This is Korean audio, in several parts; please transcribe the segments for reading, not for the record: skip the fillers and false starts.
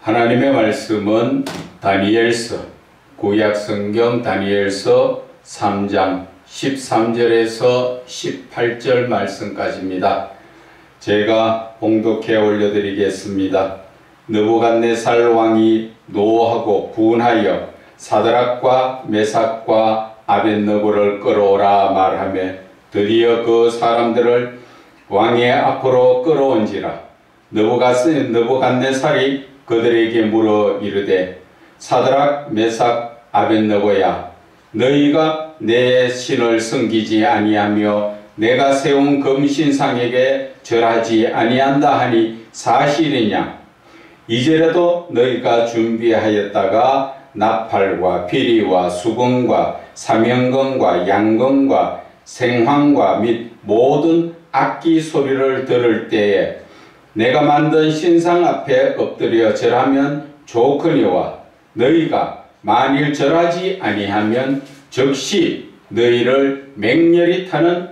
하나님의 말씀은 다니엘서, 구약성경 다니엘서 3장 13절에서 18절 말씀까지입니다. 제가 봉독해 올려드리겠습니다. 느부갓네살 왕이 노하고 분하여 사드락과 메삭과 아벳느고를 끌어오라 말하며 드디어 그 사람들을 왕의 앞으로 끌어온지라. 느부갓네살이 그들에게 물어 이르되 사드락 메삭 아벳느고야, 너희가 내 신을 섬기지 아니하며 내가 세운 금신상에게 절하지 아니한다 하니 사실이냐? 이제라도 너희가 준비하였다가 나팔과 피리와 수금과 사명금과 양금과 생황과 및 모든 악기 소리를 들을 때에 내가 만든 신상 앞에 엎드려 절하면 좋거니와 너희가 만일 절하지 아니하면 즉시 너희를 맹렬히 타는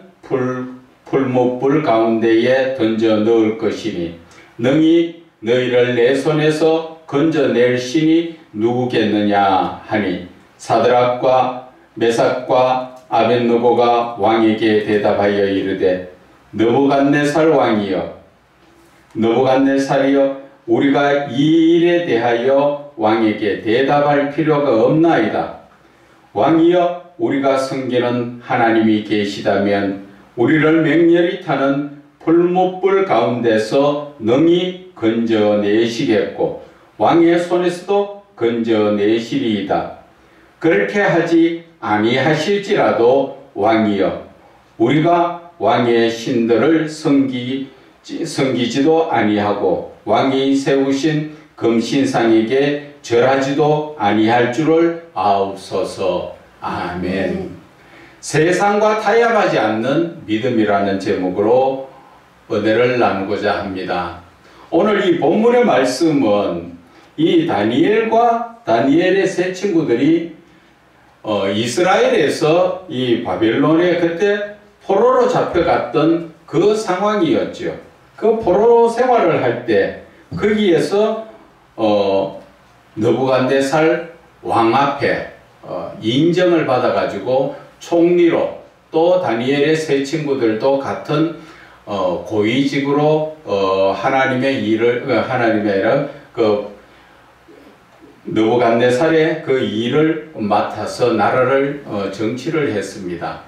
풀무불 가운데에 던져 넣을 것이니 능히 너희를 내 손에서 건져낼 신이 누구겠느냐 하니 사드락과 메삭과 아벳느고가 왕에게 대답하여 이르되 느부갓네살 왕이여, 느부갓네살이여, 우리가 이 일에 대하여 왕에게 대답할 필요가 없나이다. 왕이여, 우리가 섬기는 하나님이 계시다면 우리를 맹렬히 타는 풀무불 가운데서 능히 건져내시겠고 왕의 손에서도 건져내시리이다. 그렇게 하지 아니하실지라도 왕이여, 우리가 왕의 신들을 섬기지도 아니하고 왕이 세우신 금신상에게 절하지도 아니할 줄을 아옵소서. 아멘. 세상과 타협하지 않는 믿음이라는 제목으로 은혜를 나누고자 합니다. 오늘 이 본문의 말씀은 이 다니엘과 다니엘의 세 친구들이 이스라엘에서 이 바벨론에 그때 포로로 잡혀갔던 그 상황이었죠. 그 포로 생활을 할 때 거기에서 느부갓네살 왕 앞에 인정을 받아가지고 총리로, 또 다니엘의 세 친구들도 같은 고위직으로 하나님의 일을, 하나님의 아니라 느부갓네살의 그 일을 맡아서 나라를 정치를 했습니다.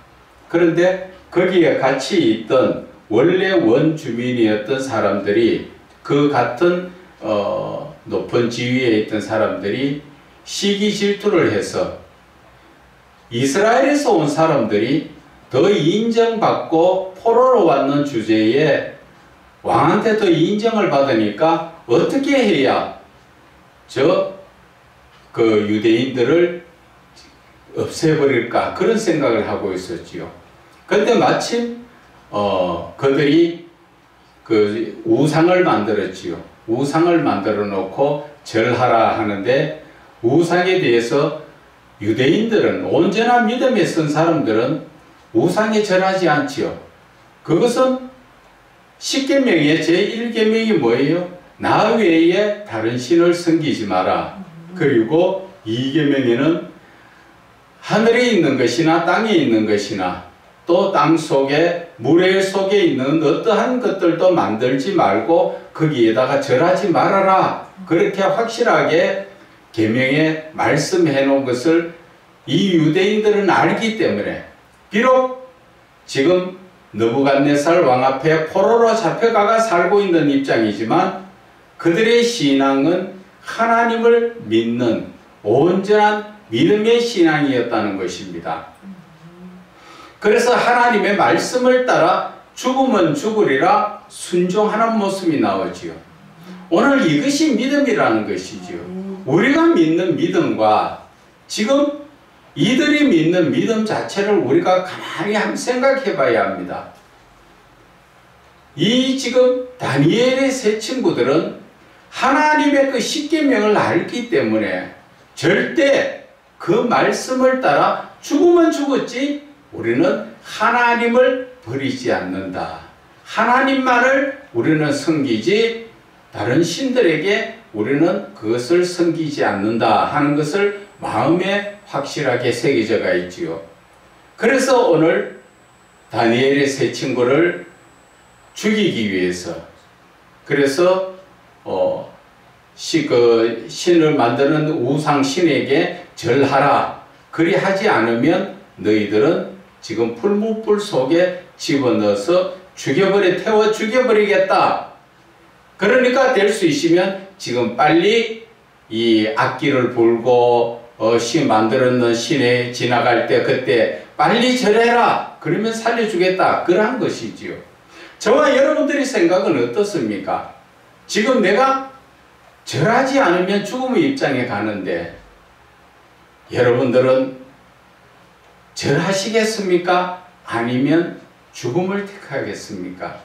그런데 거기에 같이 있던 원래 원주민이었던 사람들이, 그 같은 높은 지위에 있던 사람들이 시기 질투를 해서 이스라엘에서 온 사람들이 더 인정받고 포로로 왔는 주제에 왕한테 더 인정을 받으니까 어떻게 해야 그 유대인들을 없애버릴까, 그런 생각을 하고 있었지요. 그런데 마침 그들이 그 우상을 만들었지요. 우상을 만들어 놓고 절하라 하는데, 우상에 대해서 유대인들은, 온전한 믿음에 쓴 사람들은 우상에 절하지 않지요. 그것은 10계명의 제1계명이 뭐예요? 나 외에 다른 신을 섬기지 마라. 그리고 2계명에는 하늘에 있는 것이나 땅에 있는 것이나 또 땅 속에 물의 속에 있는 어떠한 것들도 만들지 말고 거기에다가 절하지 말아라. 그렇게 확실하게 계명에 말씀해 놓은 것을 이 유대인들은 알기 때문에, 비록 지금 느부갓네살 왕 앞에 포로로 잡혀가가 살고 있는 입장이지만 그들의 신앙은 하나님을 믿는 온전한 믿음의 신앙이었다는 것입니다. 그래서 하나님의 말씀을 따라 죽으면 죽으리라 순종하는 모습이 나오지요. 오늘 이것이 믿음이라는 것이지요. 우리가 믿는 믿음과 지금 이들이 믿는 믿음 자체를 우리가 가만히 한번 생각해 봐야 합니다. 이 지금 다니엘의 세 친구들은 하나님의 그 10계명을 알기 때문에 절대 그 말씀을 따라 죽으면 죽었지 우리는 하나님을 버리지 않는다. 하나님만을 우리는 섬기지 다른 신들에게 우리는 그것을 섬기지 않는다 하는 것을 마음에 확실하게 새겨져가 있지요. 그래서 오늘 다니엘의 세 친구를 죽이기 위해서, 그래서 신을 만드는 우상 신에게 절하라. 그리하지 않으면 너희들은 지금 풀무불 속에 집어넣어서 태워 죽여버리겠다. 그러니까 될 수 있으면 지금 빨리 이 악기를 불고 신 만들었는 신에 지나갈 때 그때 빨리 절해라. 그러면 살려주겠다. 그러한 것이지요. 저와 여러분들의 생각은 어떻습니까? 지금 내가 절하지 않으면 죽음의 입장에 가는데 여러분들은 절하시겠습니까? 아니면 죽음을 택하겠습니까?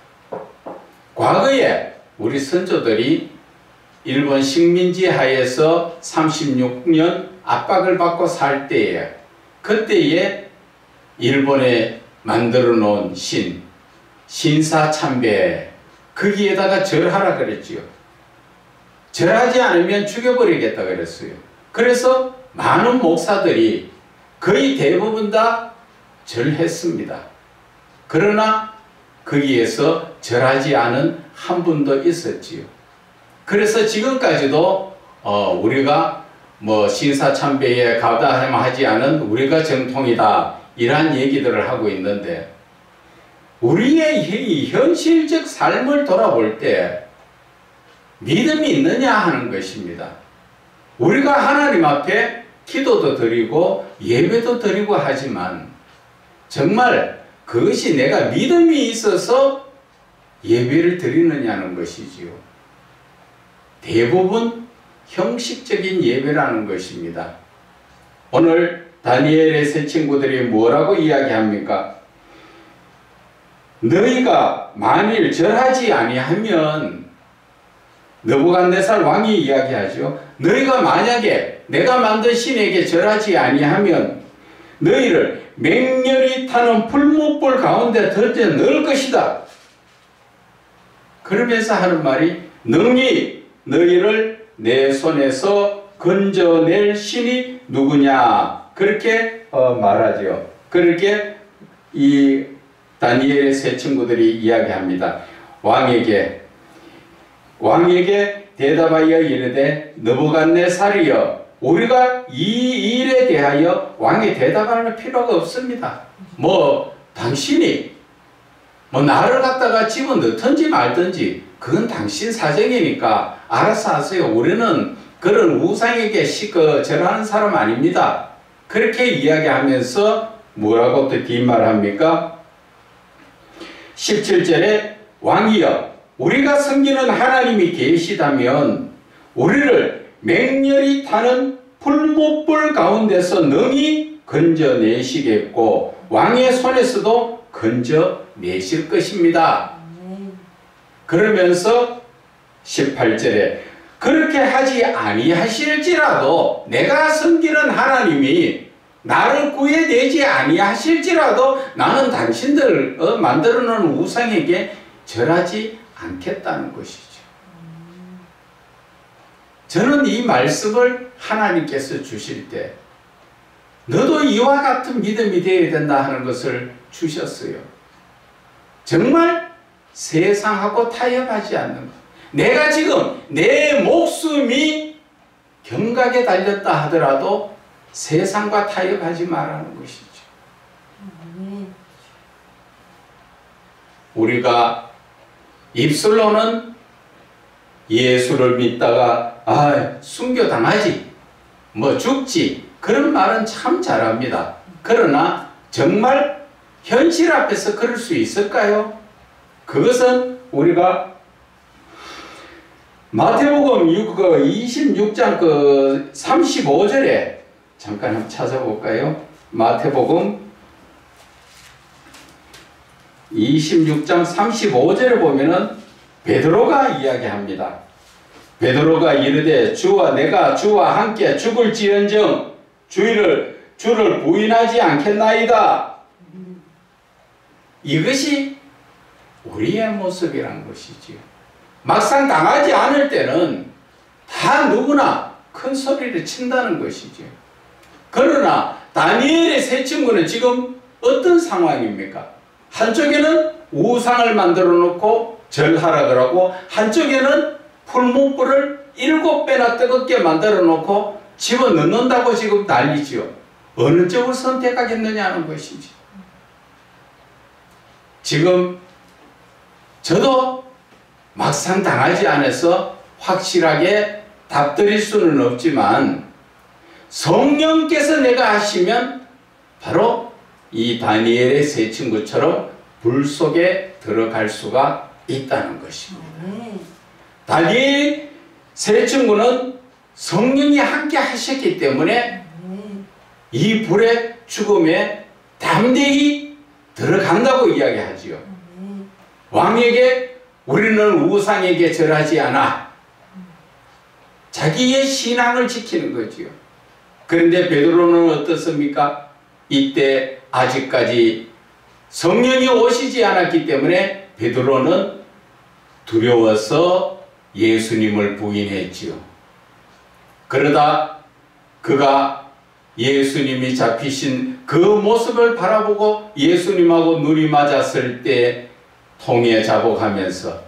과거에 우리 선조들이 일본 식민지 하에서 36년 압박을 받고 살 때에 그때에 일본에 만들어 놓은 신사참배 거기에다가 절하라 그랬지요. 절하지 않으면 죽여버리겠다 그랬어요. 그래서 많은 목사들이 거의 대부분 다 절했습니다. 그러나 거기에서 절하지 않은 한 분도 있었지요. 그래서 지금까지도 우리가 뭐 신사참배에 가다하지 않은 우리가 정통이다 이러한 얘기들을 하고 있는데 우리의 현실적 삶을 돌아볼 때 믿음이 있느냐 하는 것입니다. 우리가 하나님 앞에 기도도 드리고 예배도 드리고 하지만 정말 그것이 내가 믿음이 있어서 예배를 드리느냐는 것이지요. 대부분 형식적인 예배라는 것입니다. 오늘 다니엘의 세 친구들이 뭐라고 이야기합니까? 너희가 만일 절하지 아니하면 느부갓네살 왕이 이야기하죠. 너희가 만약에 내가 만든 신에게 절하지 아니하면 너희를 맹렬히 타는 풀무불 가운데 던져 넣을 것이다. 그러면서 하는 말이 능히 너희를 내 손에서 건져낼 신이 누구냐 그렇게 말하죠. 그렇게 이 다니엘의 세 친구들이 이야기합니다. 왕에게 대답하여 이르되 느부갓네살이여 우리가 이 일에 대하여 왕이 대답할 필요가 없습니다. 당신이 나를 갖다가 집어넣든지 말든지 그건 당신 사정이니까 알아서 하세요. 우리는 그런 우상에게 절하는 사람 아닙니다. 그렇게 이야기하면서 뭐라고 또 뒷말합니까? 17절에 왕이여 우리가 섬기는 하나님이 계시다면 우리를 맹렬히 타는 풀무불 가운데서 능히 건져내시겠고 왕의 손에서도 건져내실 것입니다. 그러면서 18절에 그렇게 하지 아니하실지라도 내가 섬기는 하나님이 나를 구해내지 아니하실지라도 나는 당신들 만들어 놓은 우상에게 절하지 않겠다는 것이죠. 저는 이 말씀을 하나님께서 주실 때 너도 이와 같은 믿음이 되어야 된다 하는 것을 주셨어요. 정말 세상하고 타협하지 않는 것. 내가 지금 내 목숨이 경각에 달렸다 하더라도 세상과 타협하지 말라는 것이죠. 우리가 입술로는 예수를 믿다가 순교당하지 죽지 그런 말은 참 잘합니다. 그러나 정말 현실 앞에서 그럴 수 있을까요? 그것은 우리가 마태복음 26장 35절에 잠깐 한번 찾아볼까요? 마태복음 26장 35절에 보면은 베드로가 이야기합니다. 베드로가 이르되 내가 주와 함께 죽을지언정 주를 부인하지 않겠나이다. 이것이 우리의 모습이란 것이지요. 막상 당하지 않을 때는 다 누구나 큰 소리를 친다는 것이죠. 그러나 다니엘의 세 친구는 지금 어떤 상황입니까? 한쪽에는 우상을 만들어 놓고 절하라 그러고, 한쪽에는 풀무불을 7배나 뜨겁게 만들어 놓고 집어넣는다고 지금 난리지요. 어느 쪽을 선택하겠느냐는 것이지. 지금 저도 막상 당하지 않아서 확실하게 답드릴 수는 없지만, 성령께서 내가 하시면 바로 이 다니엘의 세 친구처럼 불 속에 들어갈 수가 있다는 것입니다. 다니엘 세 친구는 성령이 함께 하셨기 때문에 이 불의 죽음에 담대히 들어간다고 이야기하지요. 왕에게 우리는 우상에게 절하지 않아. 자기의 신앙을 지키는 거지요. 그런데 베드로는 어떻습니까? 이때 아직까지 성령이 오시지 않았기 때문에 베드로는 두려워서 예수님을 부인했지요. 그러다 그가 예수님이 잡히신 그 모습을 바라보고 예수님하고 눈이 맞았을 때 통에 자복하면서,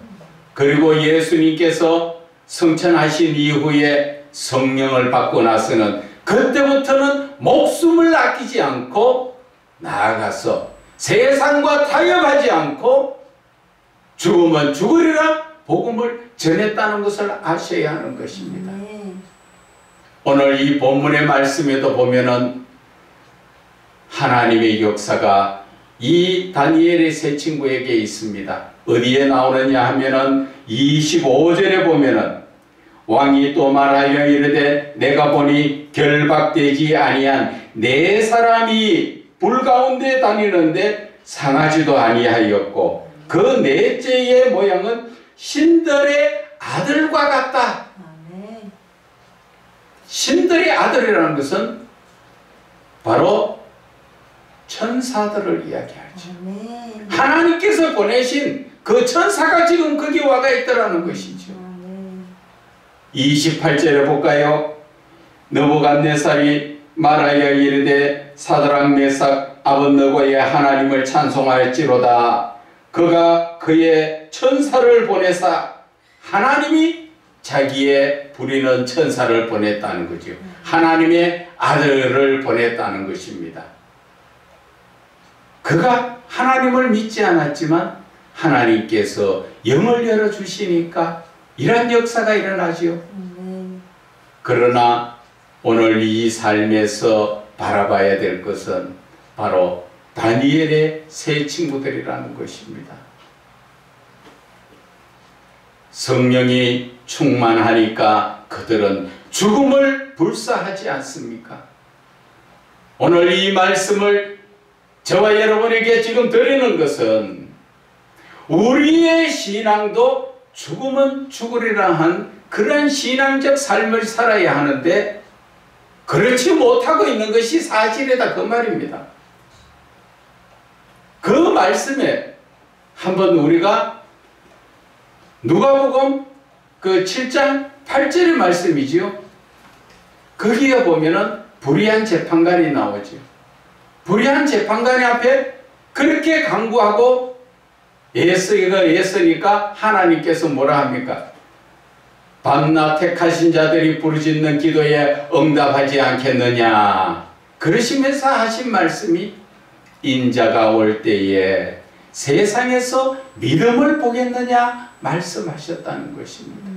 그리고 예수님께서 성천하신 이후에 성령을 받고 나서는 그때부터는 목숨을 아끼지 않고 나아가서 세상과 타협하지 않고 죽으면 죽으리라 복음을 전했다는 것을 아셔야 하는 것입니다. 오늘 이 본문의 말씀에도 보면은 하나님의 역사가 이 다니엘의 세 친구에게 있습니다. 어디에 나오느냐 하면은 25절에 보면은 왕이 또 말하여 이르되 내가 보니 결박되지 아니한 네 사람이 불 가운데 다니는데 상하지도 아니하였고 그 넷째의 모양은 신들의 아들과 같다. 신들의 아들이라는 것은 바로 천사들을 이야기하죠. 하나님께서 보내신 그 천사가 지금 거기 와가 있더라는 것이죠. 28절에 볼까요? 느부갓네살이 말하여 이르되 사드락 메삭 아벳느고의 하나님을 찬송하였지로다. 그가 그의 천사를 보내사, 하나님이 자기의 부리는 천사를 보냈다는 거죠. 하나님의 아들을 보냈다는 것입니다. 그가 하나님을 믿지 않았지만 하나님께서 영을 열어주시니까 이런 역사가 일어나지요. 그러나 오늘 이 삶에서 바라봐야 될 것은 바로 다니엘의 세 친구들이라는 것입니다. 성령이 충만하니까 그들은 죽음을 불사하지 않습니까? 오늘 이 말씀을 저와 여러분에게 지금 드리는 것은 우리의 신앙도 죽으면 죽으리라 한 그런 신앙적 삶을 살아야 하는데 그렇지 못하고 있는 것이 사실이다, 그 말입니다. 그 말씀에 한번 우리가 누가복음 그 7장 8절의 말씀이지요. 거기에 보면은 불의한 재판관이 나오죠. 불의한 재판관 앞에 그렇게 강구하고 애쓰니까 하나님께서 뭐라 합니까? 밤낮 택하신 자들이 부르짖는 기도에 응답하지 않겠느냐. 그러시면서 하신 말씀이 인자가 올 때에 세상에서 믿음을 보겠느냐 말씀하셨다는 것입니다.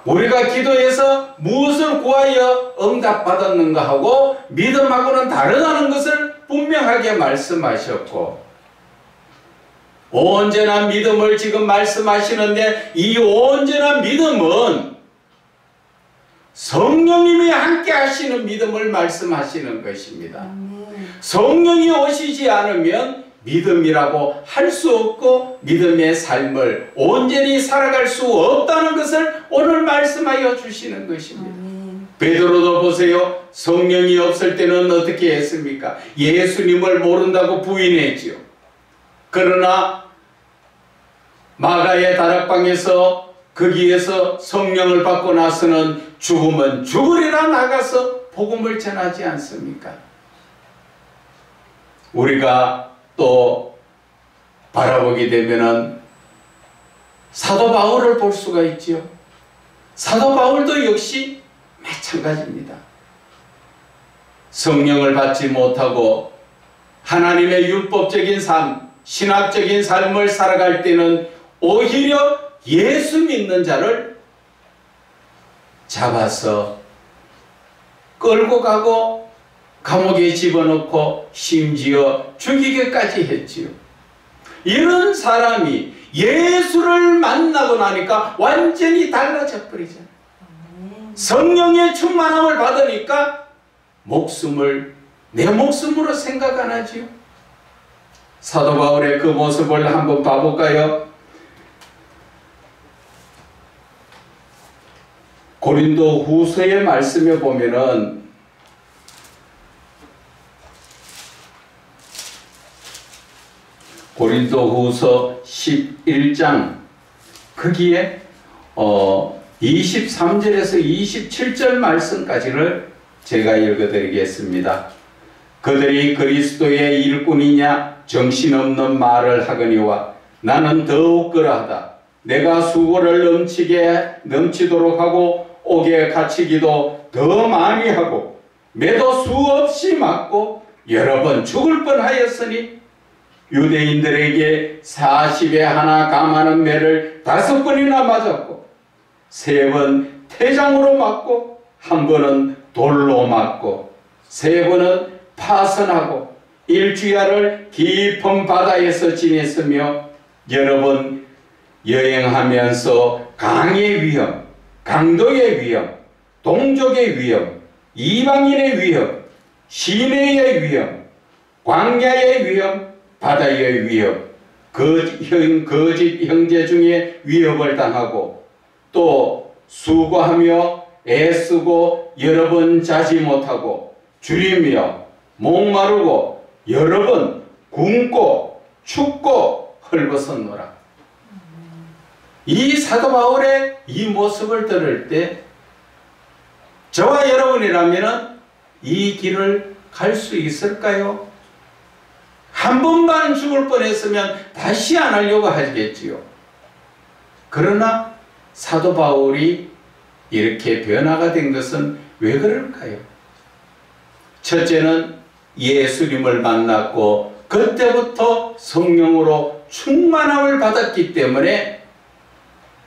우리가 기도해서 무엇을 구하여 응답받았는가 하고 믿음하고는 다르다는 것을 분명하게 말씀하셨고, 온전한 믿음을 지금 말씀하시는데 이 온전한 믿음은 성령님이 함께 하시는 믿음을 말씀하시는 것입니다. 성령이 오시지 않으면 믿음이라고 할 수 없고 믿음의 삶을 온전히 살아갈 수 없다는 것을 오늘 말씀하여 주시는 것입니다. 베드로도 보세요. 성령이 없을 때는 어떻게 했습니까? 예수님을 모른다고 부인했지요. 그러나 마가의 다락방에서 거기에서 성령을 받고 나서는 죽으면 죽으리라 나가서 복음을 전하지 않습니까? 우리가 또 바라보게 되면은 사도 바울을 볼 수가 있지요. 사도 바울도 역시 마찬가지입니다. 성령을 받지 못하고 하나님의 율법적인 삶, 신학적인 삶을 살아갈 때는 오히려 예수 믿는 자를 잡아서 끌고 가고 감옥에 집어넣고 심지어 죽이기까지 했지요. 이런 사람이 예수를 만나고 나니까 완전히 달라져 버리잖아요. 성령의 충만함을 받으니까 목숨을 내 목숨으로 생각 안 하지요. 사도 바울의 그 모습을 한번 봐볼까요? 고린도 후서의 말씀에 보면은 고린도 후서 11장 거기에 23절에서 27절 말씀까지를 제가 읽어드리겠습니다. 그들이 그리스도의 일꾼이냐 정신없는 말을 하거니와 나는 더욱 그러하다. 내가 수고를 넘치도록 하고 옥에 갇히기도 더 많이 하고 매도 수없이 맞고 여러 번 죽을 뻔하였으니 유대인들에게 40에 하나 감하는 매를 5번이나 맞았고 3번 태장으로 맞고 1번은 돌로 맞고 3번은 파선하고 일주야를 깊은 바다에서 지냈으며 여러 번 여행하면서 강의 위험, 강도의 위험, 동족의 위험, 이방인의 위험, 시내의 위험, 광야의 위험, 바다의 위험, 거짓 형제 중에 위협을 당하고 또 수고하며 애쓰고 여러 번 자지 못하고 줄이며 목마르고 여러 번 굶고 춥고 헐벗었노라. 이 사도 바울의 이 모습을 들을 때 저와 여러분이라면 이 길을 갈 수 있을까요? 한 번만 죽을 뻔했으면 다시 안 하려고 하겠지요. 그러나 사도 바울이 이렇게 변화가 된 것은 왜 그럴까요? 첫째는 예수님을 만났고 그때부터 성령으로 충만함을 받았기 때문에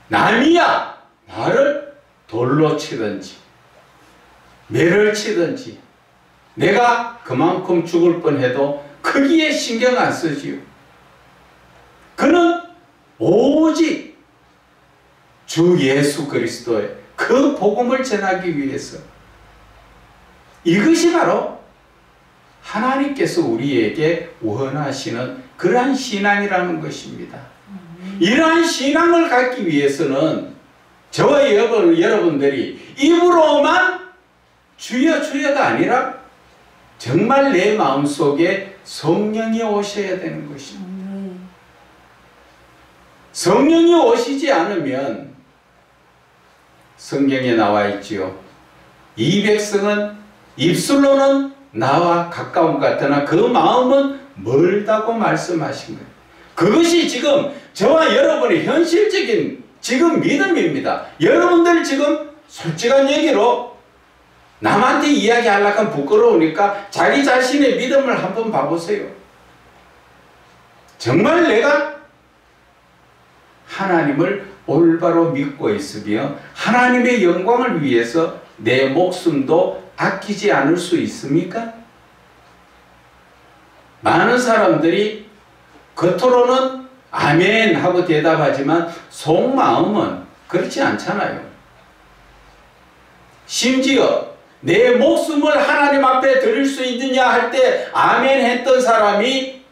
남이야 나를 돌로 치든지 매를 치든지 내가 그만큼 죽을 뻔해도 거기에 신경 안 쓰지요. 그는 오직 주 예수 그리스도의 그 복음을 전하기 위해서, 이것이 바로 하나님께서 우리에게 원하시는 그러한 신앙이라는 것입니다. 이러한 신앙을 갖기 위해서는 저와 여러분들이 입으로만 주여 주여가 아니라 정말 내 마음속에 성령이 오셔야 되는 것입니다. 성령이 오시지 않으면 성경에 나와 있지요. 이 백성은 입술로는 나와 가까운 것 같으나 그 마음은 멀다고 말씀하신 거예요. 그것이 지금 저와 여러분의 현실적인 지금 믿음입니다. 여러분들 지금 솔직한 얘기로 남한테 이야기하려고 하면 부끄러우니까 자기 자신의 믿음을 한번 봐보세요. 정말 내가 하나님을 올바로 믿고 있으며 하나님의 영광을 위해서 내 목숨도 아끼지 않을 수 있습니까? 많은 사람들이 겉으로는 아멘 하고 대답하지만 속마음은 그렇지 않잖아요. 심지어 내 목숨을 하나님 앞에 드릴 수 있느냐 할 때 아멘 했던 사람이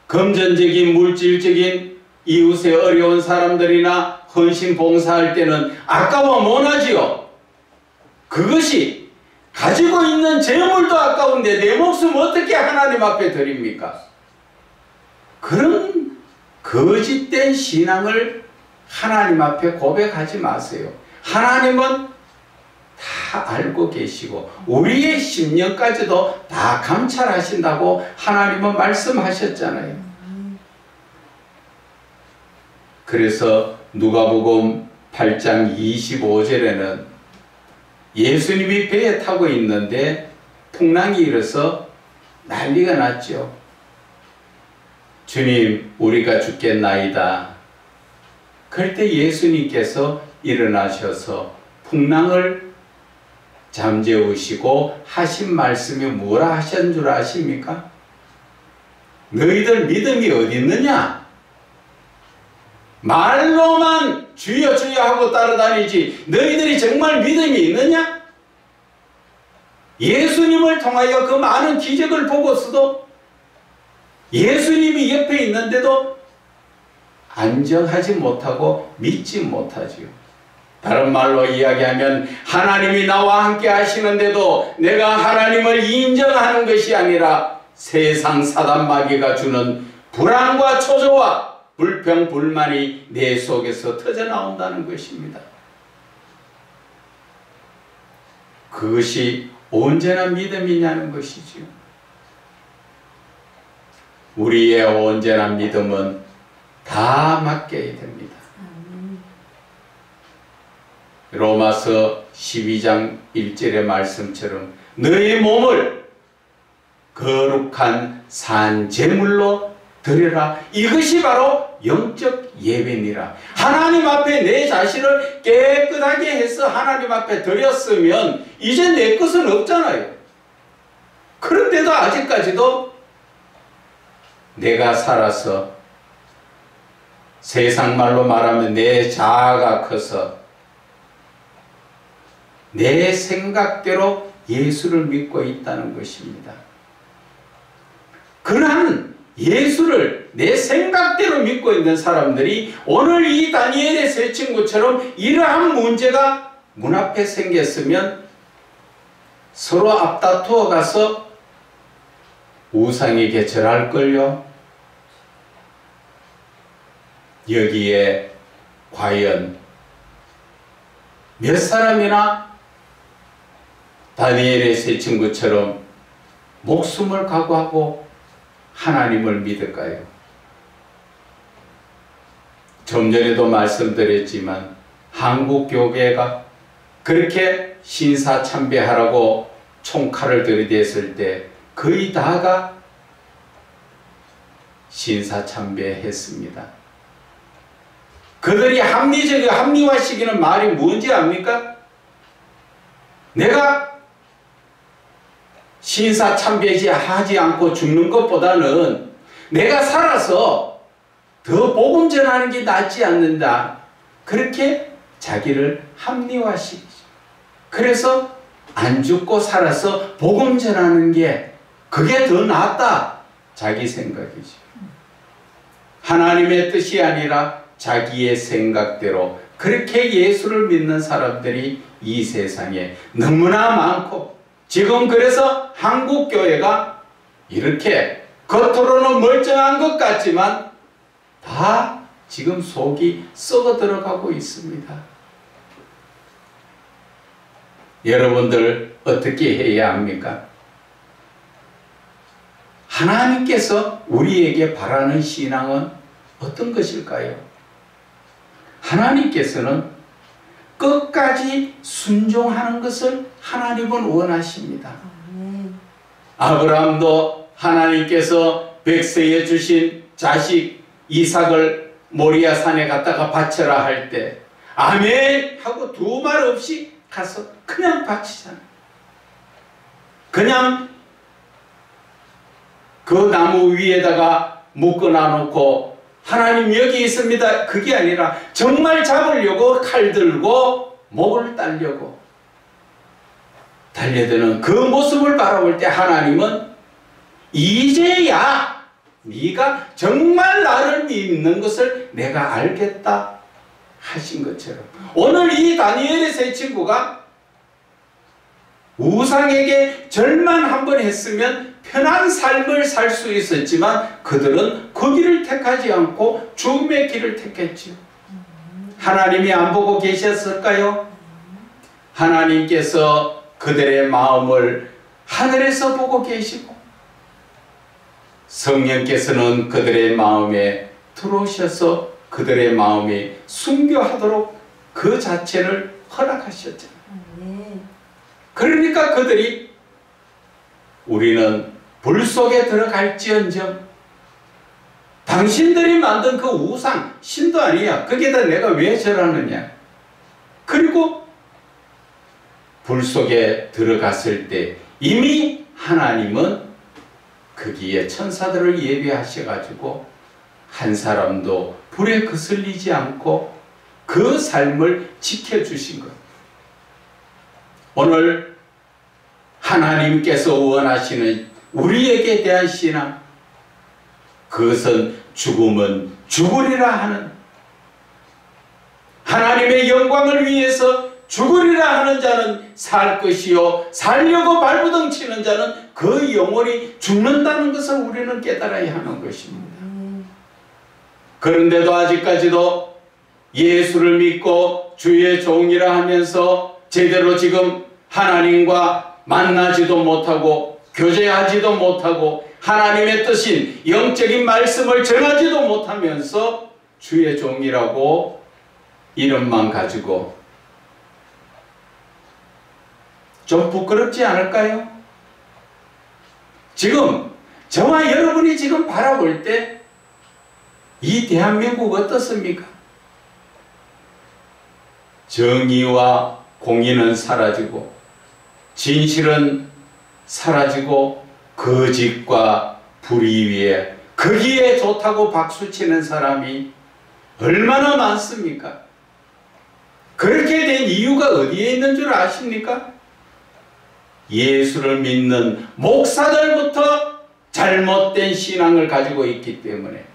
금전적인 물질적인 이웃의 어려운 사람들이나 헌신 봉사할 때는 아까워 못하지요. 그것이 가지고 있는 재물도 아까운데 내 목숨 어떻게 하나님 앞에 드립니까? 그런 거짓된 신앙을 하나님 앞에 고백하지 마세요. 하나님은 다 알고 계시고 우리의 심령까지도 다 감찰하신다고 하나님은 말씀하셨잖아요. 그래서 누가복음 8장 25절에는 예수님이 배에 타고 있는데 풍랑이 일어서 난리가 났죠. 주님, 우리가 죽겠나이다. 그럴 때 예수님께서 일어나셔서 풍랑을 잠재우시고 하신 말씀이 뭐라 하신 줄 아십니까? 너희들 믿음이 어디 있느냐? 말로만 주여 주여 하고 따라다니지 너희들이 정말 믿음이 있느냐? 예수님을 통하여 그 많은 기적을 보고서도 예수님이 옆에 있는데도 안정하지 못하고 믿지 못하지요. 다른 말로 이야기하면 하나님이 나와 함께 하시는데도 내가 하나님을 인정하는 것이 아니라 세상 사단 마귀가 주는 불안과 초조와 불평 불만이 내 속에서 터져나온다는 것입니다. 그것이 언제나 믿음이냐는 것이지요. 우리의 온전한 믿음은 다 맡겨야 됩니다. 로마서 12장 1절의 말씀처럼 너의 몸을 거룩한 산 제물로 드려라. 이것이 바로 영적 예배니라. 하나님 앞에 내 자신을 깨끗하게 해서 하나님 앞에 드렸으면 이제 내 것은 없잖아요. 그런데도 아직까지도 내가 살아서 세상 말로 말하면 내 자아가 커서 내 생각대로 예수를 믿고 있다는 것입니다. 그러한 예수를 내 생각대로 믿고 있는 사람들이 오늘 이 다니엘의 세 친구처럼 이러한 문제가 문 앞에 생겼으면 서로 앞다투어 가서 우상에게 절할걸요. 여기에 과연 몇 사람이나 다니엘의 세 친구처럼 목숨을 각오하고 하나님을 믿을까요? 좀 전에도 말씀드렸지만 한국 교회가 그렇게 신사참배하라고 총칼을 들이댔을 때 거의 다가 신사참배했습니다. 그들이 합리화시키는 말이 뭔지 압니까? 내가 신사참배하지 않고 죽는 것보다는 내가 살아서 더 복음 전하는 게 낫지 않는다. 그렇게 자기를 합리화시키죠. 그래서 안 죽고 살아서 복음 전하는 게 그게 더 낫다. 자기 생각이죠. 하나님의 뜻이 아니라 자기의 생각대로 그렇게 예수를 믿는 사람들이 이 세상에 너무나 많고 지금 그래서 한국교회가 이렇게 겉으로는 멀쩡한 것 같지만 다 지금 속이 썩어 들어가고 있습니다. 여러분들 어떻게 해야 합니까? 하나님께서 우리에게 바라는 신앙은 어떤 것일까요? 하나님께서는 끝까지 순종하는 것을 하나님은 원하십니다. 아브라함도 하나님께서 백세에 주신 자식 이삭을 모리아 산에 갔다가 바쳐라 할 때 아멘 하고 두 말 없이 가서 그냥 바치잖아요. 그냥 그 나무 위에다가 묶어놔 놓고 하나님 여기 있습니다. 그게 아니라 정말 잡으려고 칼 들고 목을 따려고 달려드는 그 모습을 바라볼 때 하나님은 이제야 네가 정말 나를 믿는 것을 내가 알겠다 하신 것처럼 오늘 이 다니엘의 세 친구가 우상에게 절만 한번 했으면 편한 삶을 살 수 있었지만 그들은 그 길을 택하지 않고 죽음의 길을 택했지요. 하나님이 안 보고 계셨을까요? 하나님께서 그들의 마음을 하늘에서 보고 계시고 성령께서는 그들의 마음에 들어오셔서 그들의 마음이 순교하도록 그 자체를 허락하셨잖아요. 그러니까 그들이 우리는 불 속에 들어갈지언정 당신들이 만든 그 우상 신도 아니야. 거기에다 내가 왜 절하느냐. 그리고 불 속에 들어갔을 때 이미 하나님은 거기에 천사들을 예비하셔가지고 한 사람도 불에 거슬리지 않고 그 삶을 지켜주신 것. 오늘 하나님께서 원하시는 우리에게 대한 신앙, 그것은 죽음은 죽으리라 하는, 하나님의 영광을 위해서 죽으리라 하는 자는 살 것이요 살려고 발부둥치는 자는 그 영혼이 죽는다는 것을 우리는 깨달아야 하는 것입니다. 그런데도 아직까지도 예수를 믿고 주의 종이라 하면서 제대로 지금 하나님과 만나지도 못하고 교제하지도 못하고 하나님의 뜻인 영적인 말씀을 전하지도 못하면서 주의 종이라고 이름만 가지고 좀 부끄럽지 않을까요? 지금 저와 여러분이 지금 바라볼 때 이 대한민국 어떻습니까? 정의와 공의는 사라지고 진실은 사라지고 거짓과 불의위에 거기에 좋다고 박수치는 사람이 얼마나 많습니까? 그렇게 된 이유가 어디에 있는 줄 아십니까? 예수를 믿는 목사들부터 잘못된 신앙을 가지고 있기 때문에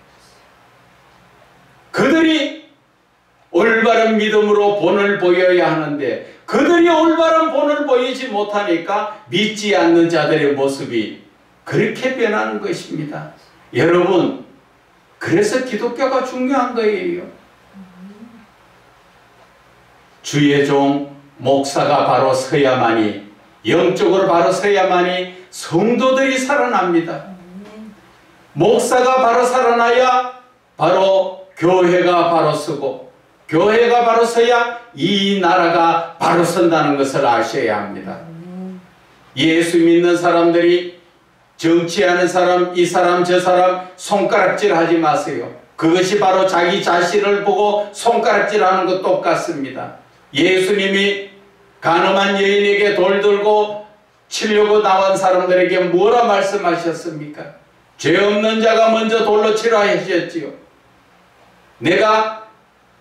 그들이 올바른 믿음으로 본을 보여야 하는데 그들이 올바른 본을 보이지 못하니까 믿지 않는 자들의 모습이 그렇게 변하는 것입니다. 여러분, 그래서 기독교가 중요한 거예요. 주의 종 목사가 바로 서야만이, 영적으로 바로 서야만이 성도들이 살아납니다. 목사가 바로 살아나야 바로 교회가 바로 서고 교회가 바로 서야 이 나라가 바로 선다는 것을 아셔야 합니다. 예수 믿는 사람들이 정치하는 사람, 이 사람 저 사람 손가락질 하지 마세요. 그것이 바로 자기 자신을 보고 손가락질 하는 것 똑같습니다. 예수님이 간음한 여인에게 돌 들고 치려고 나온 사람들에게 뭐라 말씀하셨습니까? 죄 없는 자가 먼저 돌로 치라 하셨지요. 내가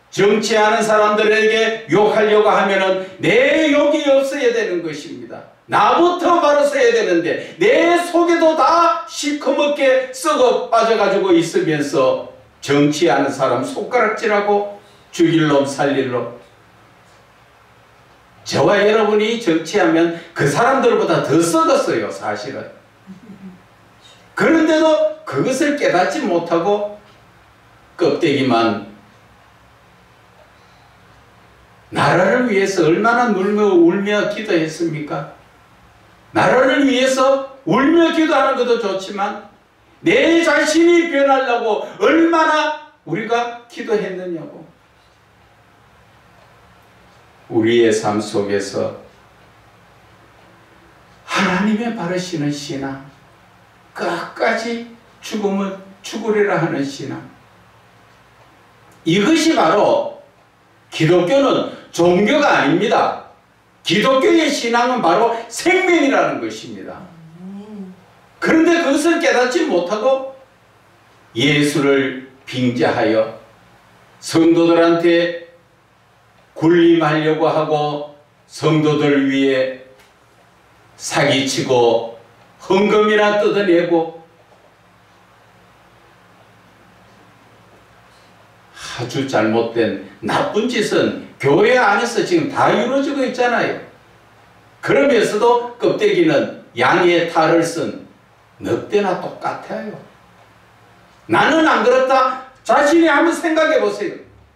정치하는 사람들에게 욕하려고 하면은 내 욕이 없어야 되는 것입니다. 나부터 바로 서야 되는데 내 속에도 다 시커멓게 썩어 빠져가지고 있으면서 정치하는 사람 손가락질하고 죽일 놈 살릴 놈. 저와 여러분이 정치하면 그 사람들보다 더 썩었어요, 사실은. 그런데도 그것을 깨닫지 못하고 껍데기만, 나라를 위해서 얼마나 울며 기도했습니까? 나라를 위해서 울며 기도하는 것도 좋지만 내 자신이 변하려고 얼마나 우리가 기도했느냐고. 우리의 삶 속에서 하나님의 바르시는 신앙, 끝까지 죽음은 죽으리라 하는 신앙, 이것이 바로 기독교는 종교가 아닙니다. 기독교의 신앙은 바로 생명이라는 것입니다. 그런데 그것을 깨닫지 못하고 예수를 빙자하여 성도들한테 군림하려고 하고 성도들 위해 사기치고 헌금이나 뜯어내고 아주 잘못된 나쁜 짓은 교회 안에서 지금 다 이루어지고 있잖아요. 그러면서도 껍데기는 양의 탈을 쓴 늑대나 똑같아요. 나는 안 그렇다. 자신이 한번 생각해 보세요.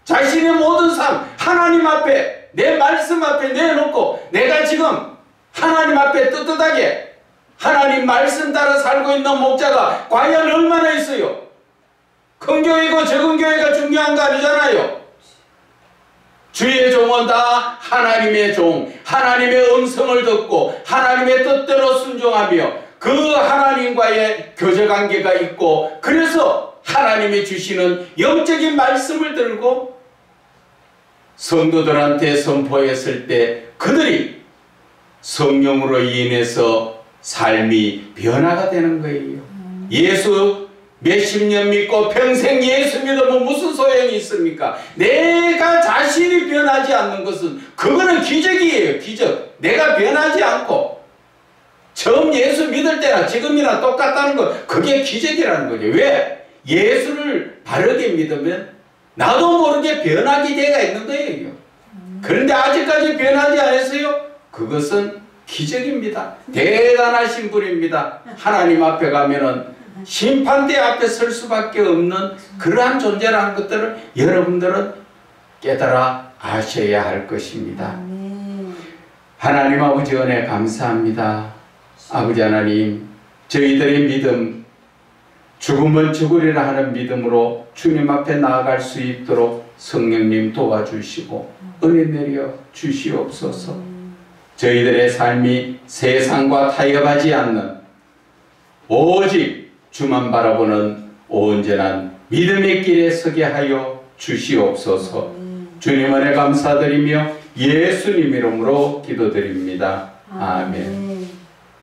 자신의 모든 삶 하나님 앞에, 내 말씀 앞에 내놓고 내가 지금 하나님 앞에 떳떳하게 하나님 말씀 따라 살고 있는 목자가 과연 얼마나 있어요? 큰 교회고 적은 교회가 중요한 거 아니잖아요. 주의 종은 다 하나님의 종, 하나님의 음성을 듣고 하나님의 뜻대로 순종하며 그 하나님과의 교제관계가 있고, 그래서 하나님이 주시는 영적인 말씀을 들고 성도들한테 선포했을 때 그들이 성령으로 인해서 삶이 변화가 되는 거예요. 예수 몇십 년 믿고 평생 예수 믿으면 무슨 소용이 있습니까? 내가 자신이 변하지 않는 것은 그거는 기적이에요. 기적. 내가 변하지 않고 처음 예수 믿을 때나 지금이나 똑같다는 거, 그게 기적이라는 거죠. 왜? 예수를 바르게 믿으면 나도 모르게 변하게 되어 있는 거예요. 그런데 아직까지 변하지 않았어요? 그것은 기적입니다. 대단하신 분입니다. 하나님 앞에 가면은 심판대 앞에 설 수밖에 없는 그러한 존재라는 것들을 여러분들은 깨달아 아셔야 할 것입니다. 하나님 아버지 은혜 감사합니다. 아버지 하나님, 저희들의 믿음, 죽으면 죽으리라 하는 믿음으로 주님 앞에 나아갈 수 있도록 성령님 도와주시고 은혜 내려 주시옵소서. 저희들의 삶이 세상과 타협하지 않는 오직 주만 바라보는 온전한 믿음의 길에 서게 하여 주시옵소서. 주님 은혜 감사드리며 예수님 이름으로 기도드립니다. 아멘.